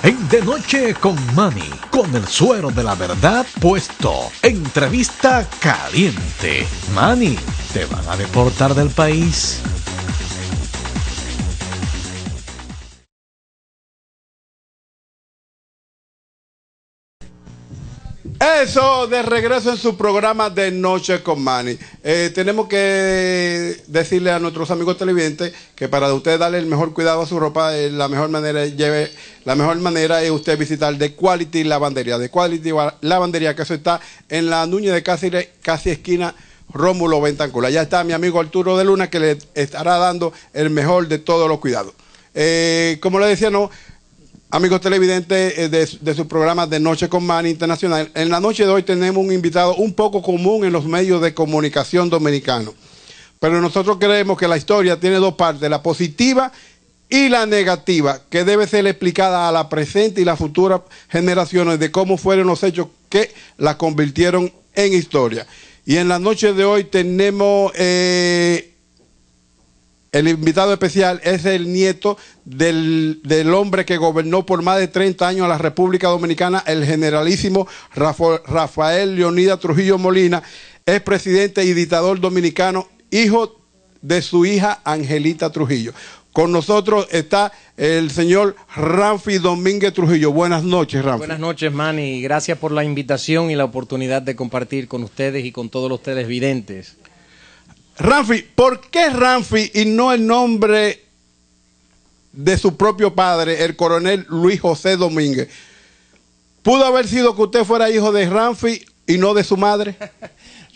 En De Noche con Manny, con el suero de la verdad puesto. Entrevista caliente. Manny, ¿te van a deportar del país? Eso, de regreso en su programa De Noche con Manny. Tenemos que decirle a nuestros amigos televidentes que para usted darle el mejor cuidado a su ropa, la mejor manera es usted visitar The Quality Lavandería. The Quality Lavandería, que eso está en la Núñez de Cáceres, casi esquina Rómulo Bentancur. Allá está mi amigo Arturo de Luna, que le estará dando el mejor de todos los cuidados. Como le decía, amigos televidentes de su programa De Noche con Manny Internacional, en la noche de hoy tenemos un invitado un poco común en los medios de comunicación dominicanos. Pero nosotros creemos que la historia tiene dos partes, la positiva y la negativa, que debe ser explicada a la presente y las futuras generaciones de cómo fueron los hechos que la convirtieron en historia. Y en la noche de hoy tenemos... el invitado especial es el nieto del hombre que gobernó por más de 30 años a la República Dominicana, el generalísimo Rafael Leonidas Trujillo Molina, es presidente y dictador dominicano, hijo de su hija Angelita Trujillo. Con nosotros está el señor Ramfi Domínguez Trujillo. Buenas noches, Ramfi. Buenas noches, Manny. Gracias por la invitación y la oportunidad de compartir con ustedes y con todos los televidentes. Ramfi, ¿por qué Ramfi y no el nombre de su propio padre, el coronel Luis José Domínguez? ¿Pudo haber sido que usted fuera hijo de Ramfi y no de su madre?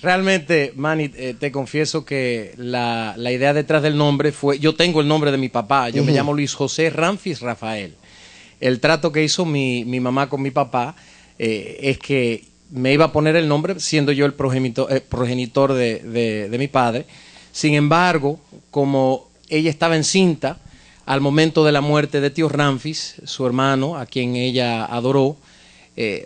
Realmente, Manny, te confieso que la idea detrás del nombre fue... Yo tengo el nombre de mi papá, yo me llamo Luis José Ramfis Rafael. El trato que hizo mi mamá con mi papá es que me iba a poner el nombre siendo yo el progenitor de mi padre. Sin embargo, como ella estaba encinta al momento de la muerte de tío Ramfis, su hermano, a quien ella adoró,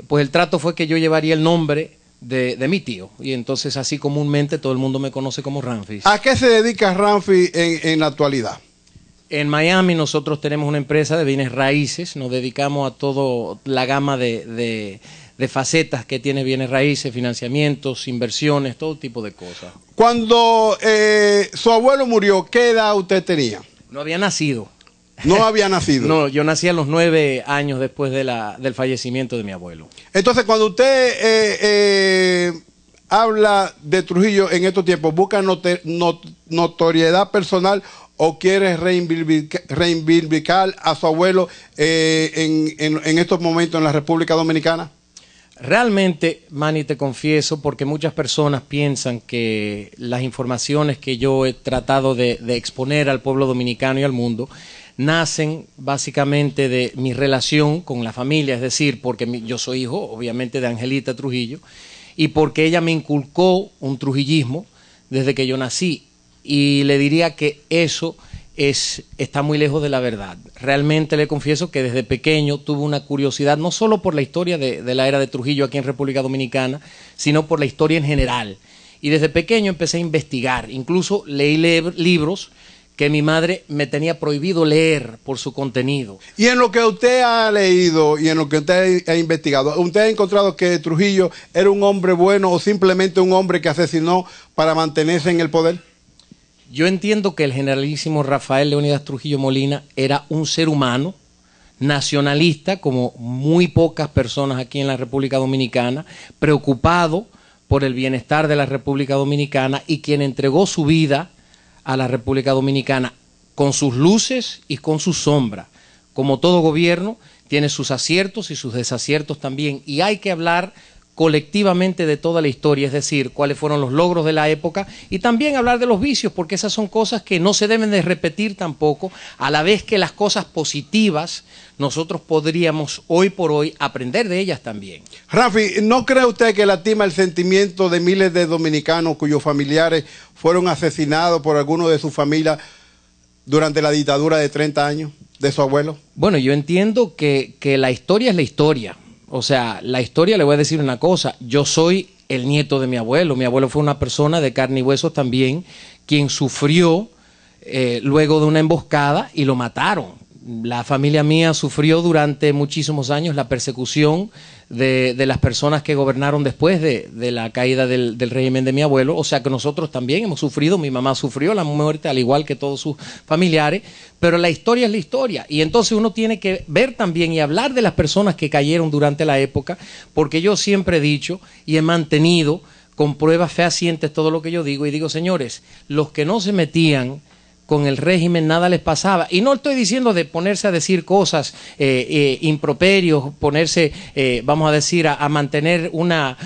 pues el trato fue que yo llevaría el nombre de mi tío. Y entonces así comúnmente todo el mundo me conoce como Ramfis. ¿A qué se dedica Ramfi en la actualidad? En Miami nosotros tenemos una empresa de bienes raíces, nos dedicamos a toda la gama de facetas que tiene bienes raíces, financiamientos, inversiones, todo tipo de cosas. Cuando su abuelo murió, ¿qué edad usted tenía? No había nacido. No había nacido. No, yo nací a los 9 años después del fallecimiento de mi abuelo. Entonces, cuando usted habla de Trujillo en estos tiempos, ¿busca notoriedad personal o quiere reivindicar a su abuelo en estos momentos en la República Dominicana? Realmente, Manny, te confieso, porque muchas personas piensan que las informaciones que yo he tratado de exponer al pueblo dominicano y al mundo nacen básicamente de mi relación con la familia, es decir, porque yo soy hijo, obviamente, de Angelita Trujillo, y porque ella me inculcó un trujillismo desde que yo nací, y le diría que eso está muy lejos de la verdad. Realmente le confieso que desde pequeño tuve una curiosidad, no solo por la historia de la era de Trujillo aquí en República Dominicana, sino por la historia en general. Y desde pequeño empecé a investigar, incluso leí libros que mi madre me tenía prohibido leer por su contenido. Y en lo que usted ha leído y en lo que usted ha investigado, ¿usted ha encontrado que Trujillo era un hombre bueno o simplemente un hombre que asesinó para mantenerse en el poder? Yo entiendo que el generalísimo Rafael Leonidas Trujillo Molina era un ser humano, nacionalista, como muy pocas personas aquí en la República Dominicana, preocupado por el bienestar de la República Dominicana y quien entregó su vida a la República Dominicana con sus luces y con sus sombras. Como todo gobierno, tiene sus aciertos y sus desaciertos también, y hay que hablar colectivamente de toda la historia, es decir, cuáles fueron los logros de la época y también hablar de los vicios, porque esas son cosas que no se deben de repetir tampoco, a la vez que las cosas positivas nosotros podríamos hoy por hoy aprender de ellas también. Rafi, ¿no cree usted que lastima el sentimiento de miles de dominicanos cuyos familiares fueron asesinados por alguno de sus familias durante la dictadura de 30 años de su abuelo? Bueno, yo entiendo que la historia es la historia. O sea, la historia, le voy a decir una cosa, yo soy el nieto de mi abuelo fue una persona de carne y huesos también, quien sufrió luego de una emboscada y lo mataron. La familia mía sufrió durante muchísimos años la persecución de las personas que gobernaron después de la caída del régimen de mi abuelo. O sea que nosotros también hemos sufrido, mi mamá sufrió la muerte al igual que todos sus familiares, pero la historia es la historia. Y entonces uno tiene que ver también y hablar de las personas que cayeron durante la época, porque yo siempre he dicho y he mantenido con pruebas fehacientes todo lo que yo digo, y digo, señores, los que no se metían con el régimen nada les pasaba. Y no estoy diciendo de ponerse a decir cosas improperios, ponerse, vamos a decir, a mantener una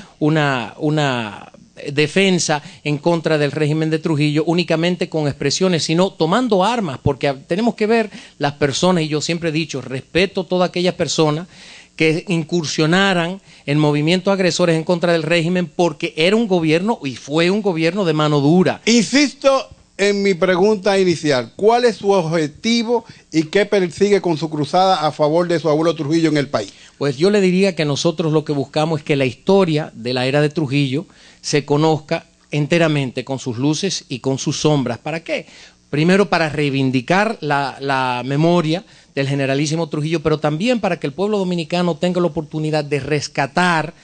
defensa en contra del régimen de Trujillo únicamente con expresiones, sino tomando armas, porque tenemos que ver las personas, y yo siempre he dicho, respeto a todas aquellas personas que incursionaran en movimientos agresores en contra del régimen, porque era un gobierno y fue un gobierno de mano dura. Insisto en mi pregunta inicial, ¿cuál es su objetivo y qué persigue con su cruzada a favor de su abuelo Trujillo en el país? Pues yo le diría que nosotros lo que buscamos es que la historia de la era de Trujillo se conozca enteramente, con sus luces y con sus sombras. ¿Para qué? Primero, para reivindicar la memoria del generalísimo Trujillo, pero también para que el pueblo dominicano tenga la oportunidad de rescatar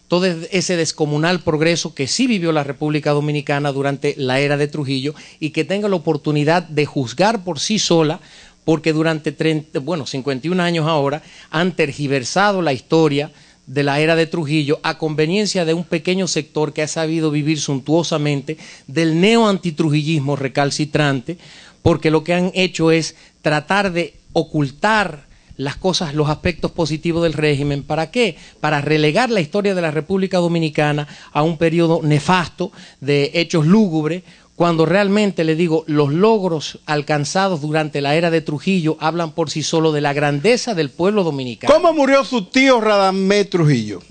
todo ese descomunal progreso que sí vivió la República Dominicana durante la era de Trujillo, y que tenga la oportunidad de juzgar por sí sola, porque durante 51 años ahora han tergiversado la historia de la era de Trujillo a conveniencia de un pequeño sector que ha sabido vivir suntuosamente del neo-antitrujillismo recalcitrante, porque lo que han hecho es tratar de ocultar las cosas, los aspectos positivos del régimen. ¿Para qué? Para relegar la historia de la República Dominicana a un periodo nefasto de hechos lúgubres, cuando realmente, le digo, los logros alcanzados durante la era de Trujillo hablan por sí solos de la grandeza del pueblo dominicano. ¿Cómo murió su tío Radamés Trujillo?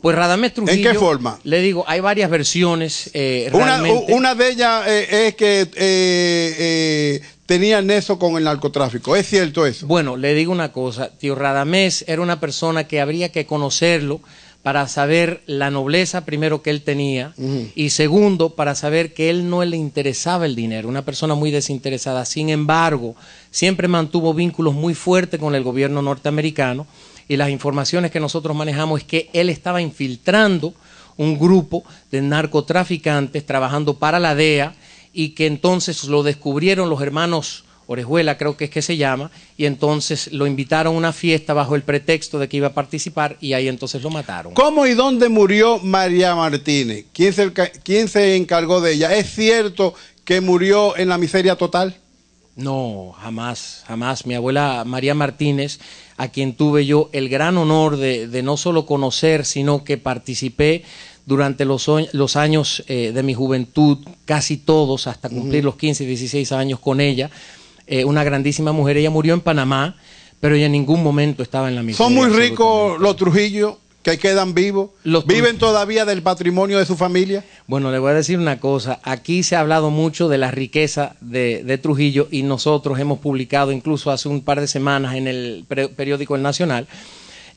Pues Radamés Trujillo, ¿en qué forma? Le digo, hay varias versiones. Una de ellas es que tenía nexo con el narcotráfico. ¿Es cierto eso? Bueno, le digo una cosa, tío Radamés era una persona que habría que conocerlo para saber la nobleza, primero, que él tenía, y segundo, para saber que él no le interesaba el dinero, una persona muy desinteresada. Sin embargo, siempre mantuvo vínculos muy fuertes con el gobierno norteamericano, y las informaciones que nosotros manejamos es que él estaba infiltrando un grupo de narcotraficantes trabajando para la DEA, y que entonces lo descubrieron los hermanos Orejuela, creo que es que se llama, y entonces lo invitaron a una fiesta bajo el pretexto de que iba a participar, y ahí entonces lo mataron. ¿Cómo y dónde murió María Martínez? ¿Quién se encargó de ella? ¿Es cierto que murió en la miseria total? No, jamás, jamás. Mi abuela María Martínez, a quien tuve yo el gran honor de no solo conocer, sino que participé durante los años de mi juventud, casi todos, hasta cumplir los 15, 16 años con ella, una grandísima mujer. Ella murió en Panamá, pero ella en ningún momento estaba en la miseria. ¿Son muy ricos los Trujillo que quedan vivos? ¿Viven todavía del patrimonio de su familia? Bueno, le voy a decir una cosa. Aquí se ha hablado mucho de la riqueza de Trujillo, y nosotros hemos publicado, incluso hace un par de semanas en el periódico El Nacional,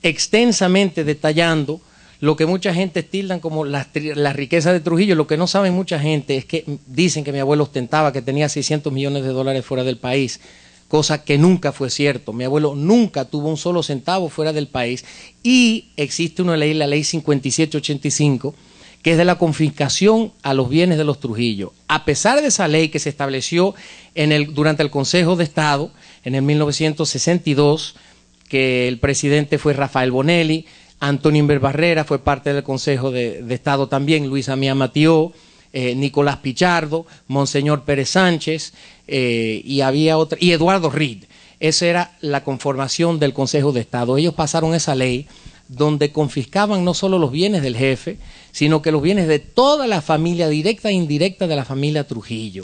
extensamente detallando lo que mucha gente tildan como la riqueza de Trujillo. Lo que no sabe mucha gente es que dicen que mi abuelo ostentaba que tenía $600 millones fuera del país, cosa que nunca fue cierto. Mi abuelo nunca tuvo un solo centavo fuera del país, y existe una ley, la ley 5785, que es de la confiscación a los bienes de los Trujillo. A pesar de esa ley que se estableció durante el Consejo de Estado en el 1962, que el presidente fue Rafael Bonelli, Antonio Inver Barrera fue parte del Consejo de Estado también, Luisa Mía Matió, Nicolás Pichardo, Monseñor Pérez Sánchez, y había otra, y Eduardo Reed. Esa era la conformación del Consejo de Estado. Ellos pasaron esa ley donde confiscaban no solo los bienes del jefe, sino que los bienes de toda la familia, directa e indirecta de la familia Trujillo.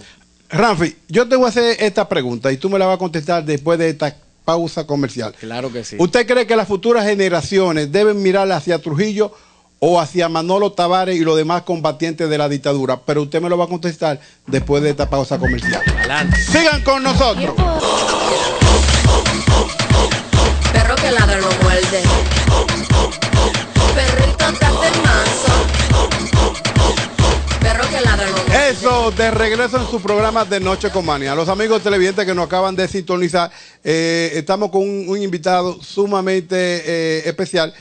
Ramfi, yo te voy a hacer esta pregunta y tú me la vas a contestar después de esta pausa comercial. Claro que sí. ¿Usted cree que las futuras generaciones deben mirar hacia Trujillo o hacia Manolo Tavares y los demás combatientes de la dictadura? Pero usted me lo va a contestar después de esta pausa comercial. Adelante. Sigan con nosotros. Perro que ladra no muerde. Perrito, date el manso. Perro que ladra no muerde. Eso amigos, de regreso en su programa de Noche con Manny. A los amigos televidentes que nos acaban de sintonizar, estamos con un invitado sumamente especial,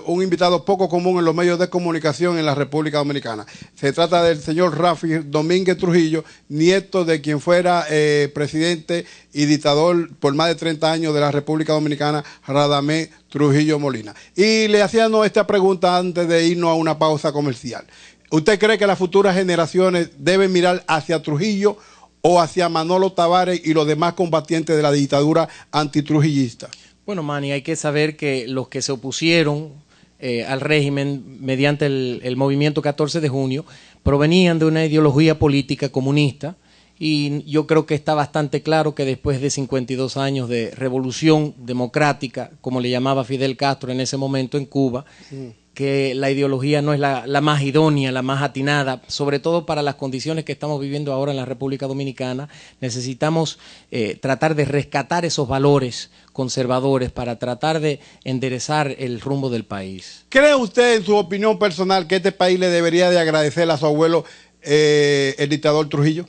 un invitado poco común en los medios de comunicación en la República Dominicana. Se trata del señor Rafi Domínguez Trujillo, nieto de quien fuera presidente y dictador por más de 30 años de la República Dominicana, Radamés Trujillo Molina. Y le hacíamos esta pregunta antes de irnos a una pausa comercial. ¿Usted cree que las futuras generaciones deben mirar hacia Trujillo o hacia Manolo Tavares y los demás combatientes de la dictadura antitrujillista? Bueno, Manny, hay que saber que los que se opusieron al régimen mediante el movimiento 14 de junio provenían de una ideología política comunista, y yo creo que está bastante claro que después de 52 años de revolución democrática, como le llamaba Fidel Castro en ese momento en Cuba, que la ideología no es la más idónea, la más atinada, sobre todo para las condiciones que estamos viviendo ahora en la República Dominicana. Necesitamos tratar de rescatar esos valores conservadores para tratar de enderezar el rumbo del país. ¿Cree usted, en su opinión personal, que este país le debería de agradecer a su abuelo, el dictador Trujillo?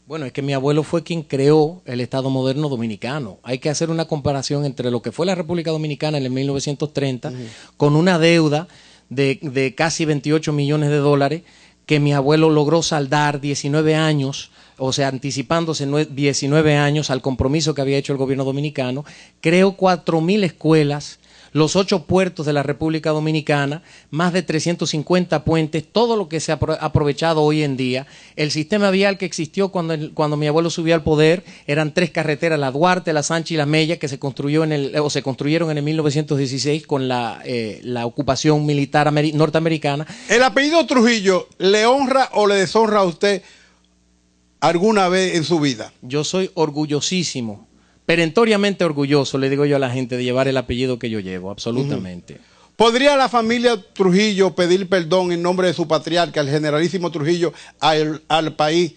Bueno, es que mi abuelo fue quien creó el Estado moderno dominicano. Hay que hacer una comparación entre lo que fue la República Dominicana en el 1930 con una deuda de casi 28 millones de dólares que mi abuelo logró saldar 19 años, o sea, anticipándose 19 años al compromiso que había hecho el gobierno dominicano. Creó 4.000 escuelas, los 8 puertos de la República Dominicana, más de 350 puentes, todo lo que se ha aprovechado hoy en día. El sistema vial que existió cuando mi abuelo subió al poder eran 3 carreteras, la Duarte, la Sánchez y la Mella, que se construyeron en el 1916 con la ocupación militar norteamericana. ¿El apellido Trujillo le honra o le deshonra a usted alguna vez en su vida? Yo soy orgullosísimo, perentoriamente orgulloso, le digo yo a la gente, de llevar el apellido que yo llevo, absolutamente. ¿Podría la familia Trujillo pedir perdón en nombre de su patriarca, el generalísimo Trujillo, al país,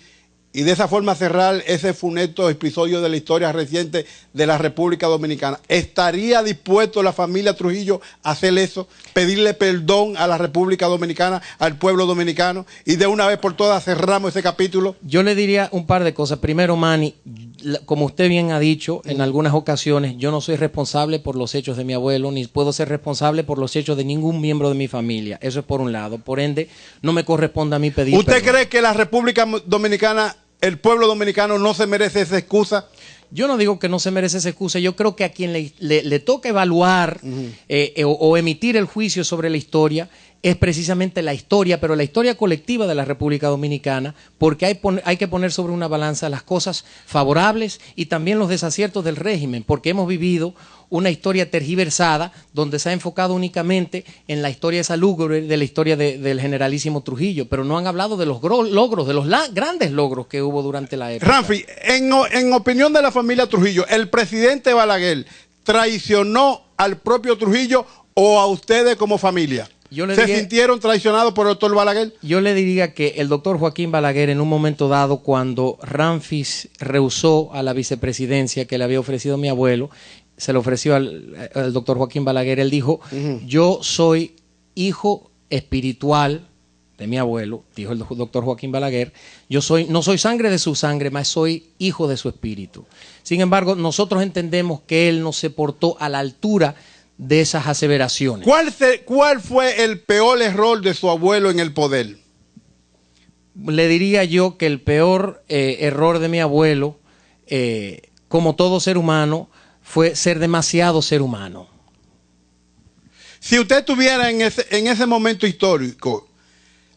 y de esa forma cerrar ese funesto episodio de la historia reciente de la República Dominicana? ¿Estaría dispuesto la familia Trujillo a hacer eso, pedirle perdón a la República Dominicana, al pueblo dominicano, y de una vez por todas cerramos ese capítulo? Yo le diría un par de cosas. Primero, Manny, como usted bien ha dicho en algunas ocasiones, yo no soy responsable por los hechos de mi abuelo, ni puedo ser responsable por los hechos de ningún miembro de mi familia. Eso es por un lado. Por ende, no me corresponde a mí pedir ¿Usted perdón. cree que la República Dominicana, el pueblo dominicano, no se merece esa excusa? Yo no digo que no se merece esa excusa. Yo creo que a quien le toca evaluar o emitir el juicio sobre la historia es precisamente la historia, pero la historia colectiva de la República Dominicana, porque hay que poner sobre una balanza las cosas favorables y también los desaciertos del régimen, porque hemos vivido una historia tergiversada donde se ha enfocado únicamente en la historia esa lúgubre de la historia del generalísimo Trujillo, pero no han hablado de los logros, de los grandes logros que hubo durante la época. Rafi, en opinión de la familia Trujillo, ¿el presidente Balaguer traicionó al propio Trujillo o a ustedes como familia? ¿Se sintieron traicionados por el doctor Balaguer? Yo le diría que el doctor Joaquín Balaguer, en un momento dado, cuando Ramfis rehusó a la vicepresidencia que le había ofrecido mi abuelo, se lo ofreció al doctor Joaquín Balaguer, él dijo, yo soy hijo espiritual de mi abuelo, dijo el doctor Joaquín Balaguer, no soy sangre de su sangre, mas soy hijo de su espíritu. Sin embargo, nosotros entendemos que él no se portó a la altura de esas aseveraciones. ¿Cuál fue el peor error de su abuelo en el poder? Le diría yo que el peor error de mi abuelo, como todo ser humano, fue ser demasiado ser humano. Si usted estuviera en ese momento histórico,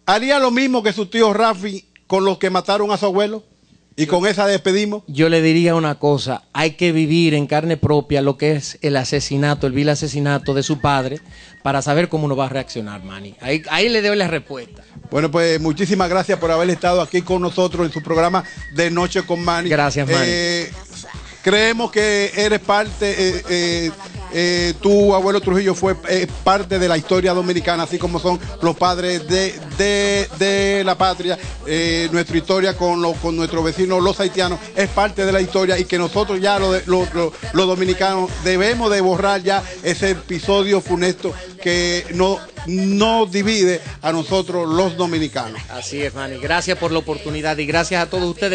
¿haría lo mismo que su tío Rafi con los que mataron a su abuelo? ¿Y con esa despedimos? Yo le diría una cosa, hay que vivir en carne propia lo que es el asesinato, el vil asesinato de su padre, para saber cómo uno va a reaccionar, Manny. Ahí le doy la respuesta. Bueno, pues muchísimas gracias por haber estado aquí con nosotros en su programa de Noche con Manny. Gracias, Manny. Creemos que eres parte, tu abuelo Trujillo fue parte de la historia dominicana, así como son los padres de la patria. Nuestra historia con nuestros vecinos, los haitianos, es parte de la historia, y que nosotros ya los dominicanos debemos de borrar ya ese episodio funesto que nos divide a nosotros los dominicanos. Así es, Manny. Gracias por la oportunidad y gracias a todos ustedes.